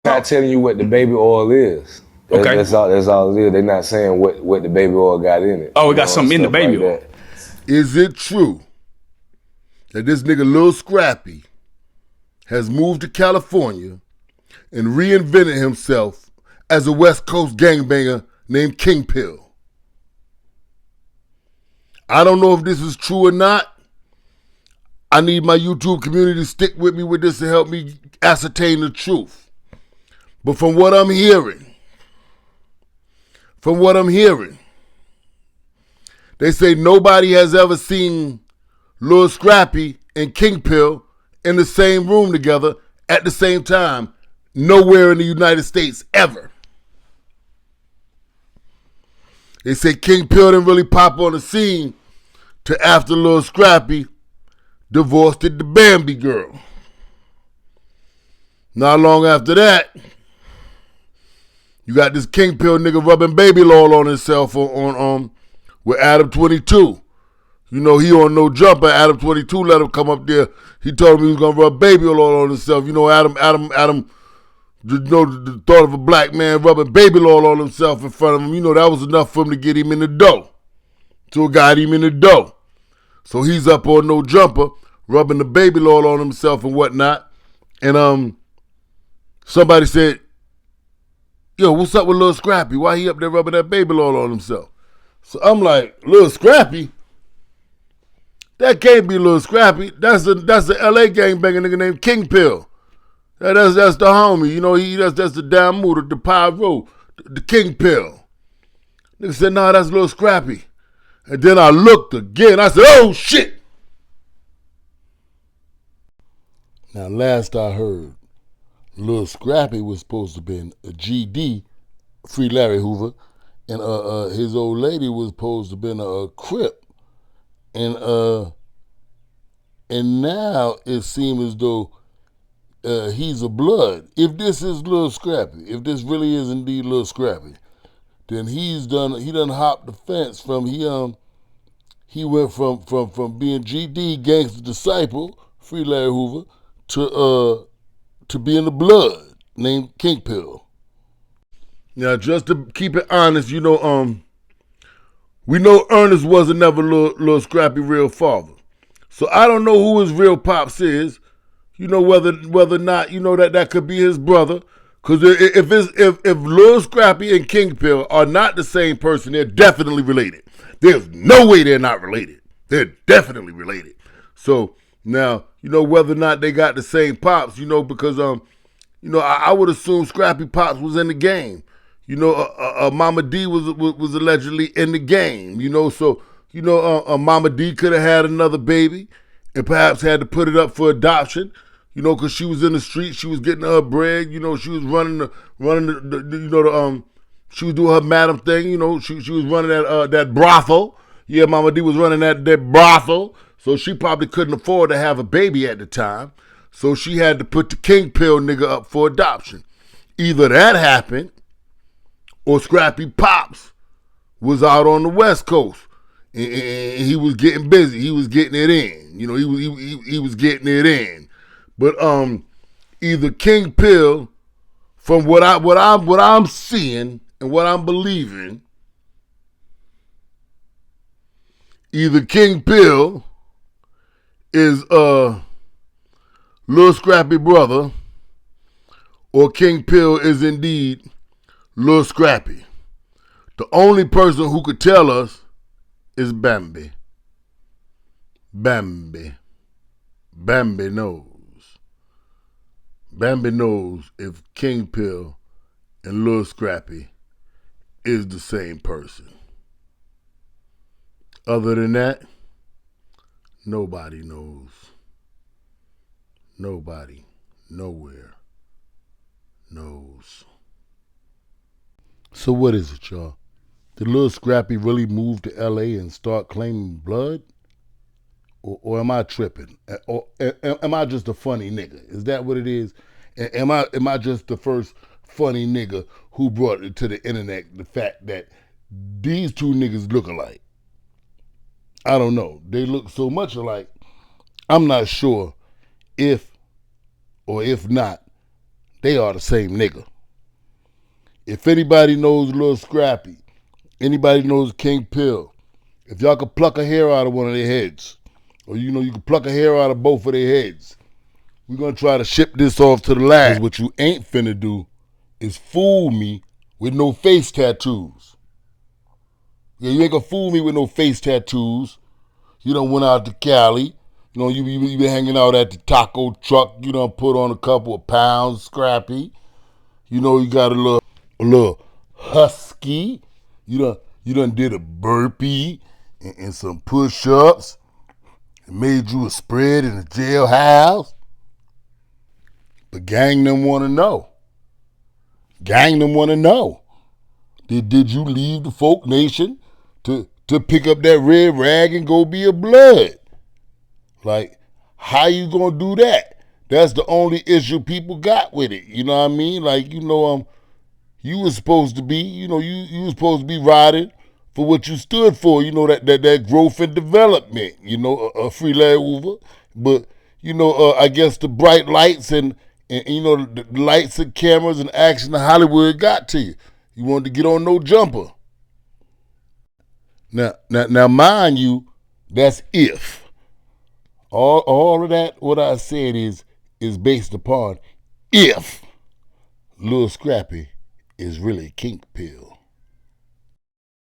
not telling you what the baby oil is. Okay. That's all it is. They're not saying what the baby oil got in it. Oh, it got something in the baby oil. Is it true that this nigga Lil Scrappy has moved to California and reinvented himself as a West Coast gangbanger named Kingpill? I don't know if this is true or not. I need my YouTube community to stick with me with this to help me ascertain the truth. But from what I'm hearing, they say nobody has ever seen Lil Scrappy and Kingpill in the same room together at the same time, nowhere in the United States ever. They say Kingpill didn't really pop on the scene till after Lil Scrappy divorced the Bambi girl. Not long after that, you got this Kingpill nigga rubbing baby oil on himself on with Adam 22. You know, he on No Jumper. Adam 22 let him come up there. He told him he was gonna rub baby oil on himself. You know, Adam, you know, the thought of a black man rubbing baby oil on himself in front of him, you know, that was enough for him to get him in the dough. So it got him in the dough. So he's up on No Jumper, rubbing the baby oil on himself and whatnot. And somebody said, yo, what's up with Lil Scrappy? Why he up there rubbing that baby oil on himself? So I'm like, Lil Scrappy? That can't be Lil Scrappy. That's the LA gangbanger nigga named Kingpill. That's the homie. You know, that's the damn mood, the pyro, the Kingpill. Nigga said, nah, that's Lil Scrappy. And then I looked again. I said, oh shit. Now, last I heard, Lil Scrappy was supposed to be a GD, Free Larry Hoover, and his old lady was supposed to be a Crip. And now it seems as though he's a blood. If this is Lil Scrappy, if this really is indeed Lil Scrappy, then he done hopped the fence from he went from being GD Gangsta Disciple, Free Larry Hoover, to being a blood named Kingpill. Now, just to keep it honest, you know, we know Ernest wasn't never Lil Scrappy real father. So I don't know who his real pops is. You know, whether or not, you know, that could be his brother. Because if Lil Scrappy and Kingpill are not the same person, they're definitely related. There's no way they're not related. They're definitely related. So now, you know, whether or not they got the same pops, you know, because you know, I would assume Scrappy pops was in the game. You know, Mama D was allegedly in the game. You know, so you know, Mama D could have had another baby, and perhaps had to put it up for adoption. You know, because she was in the street, she was getting her bread. You know, she was running the you know, she was doing her madam thing. You know, she was running that brothel. Yeah, Mama D was running that brothel. So she probably couldn't afford to have a baby at the time. So she had to put the Kingpill nigga up for adoption. Either that happened, or Scrappy Pops was out on the West Coast. And he was getting busy. He was getting it in. You know, he was getting it in. But either Kingpill, from what I'm seeing and what I'm believing, either Kingpill is Lil Scrappy brother, or Kingpill is indeed Lil Scrappy. The only person who could tell us is Bambi. Bambi knows. Bambi knows if Kingpill and Lil Scrappy is the same person. Other than that, nobody knows. Nobody, nowhere knows. So what is it, y'all? Did Lil Scrappy really move to LA and start claiming blood? Or am I tripping? Or am I just a funny nigga? Is that what it is? Am I just the first funny nigga who brought it to the internet, the fact that these two niggas look alike? I don't know. They look so much alike, I'm not sure if or if not they are the same nigga. If anybody knows Lil Scrappy, anybody knows Kingpill, if y'all could pluck a hair out of one of their heads, or you could pluck a hair out of both of their heads, we're gonna try to ship this off to the lab. Because what you ain't finna do is fool me with no face tattoos. Yeah, you ain't gonna fool me with no face tattoos. You done went out to Cali. You been hanging out at the taco truck. You done put on a couple of pounds, Scrappy. You got a little husky. You done did a burpee and some push-ups. It made you a spread in the jailhouse. But gang them want to know. Gang them want to know. Did you leave the folk nation to pick up that red rag and go be a blood? Like, how you gonna do that? That's the only issue people got with it. You know what I mean? Like, you was supposed to be, you was supposed to be riding for what you stood for. That growth and development. A free Hoover. But I guess the bright lights and the lights and cameras and action in Hollywood got to you. You wanted to get on no jumper. Now, mind you, that's if. All of that, what I said is based upon if Lil Scrappy is really Kingpill.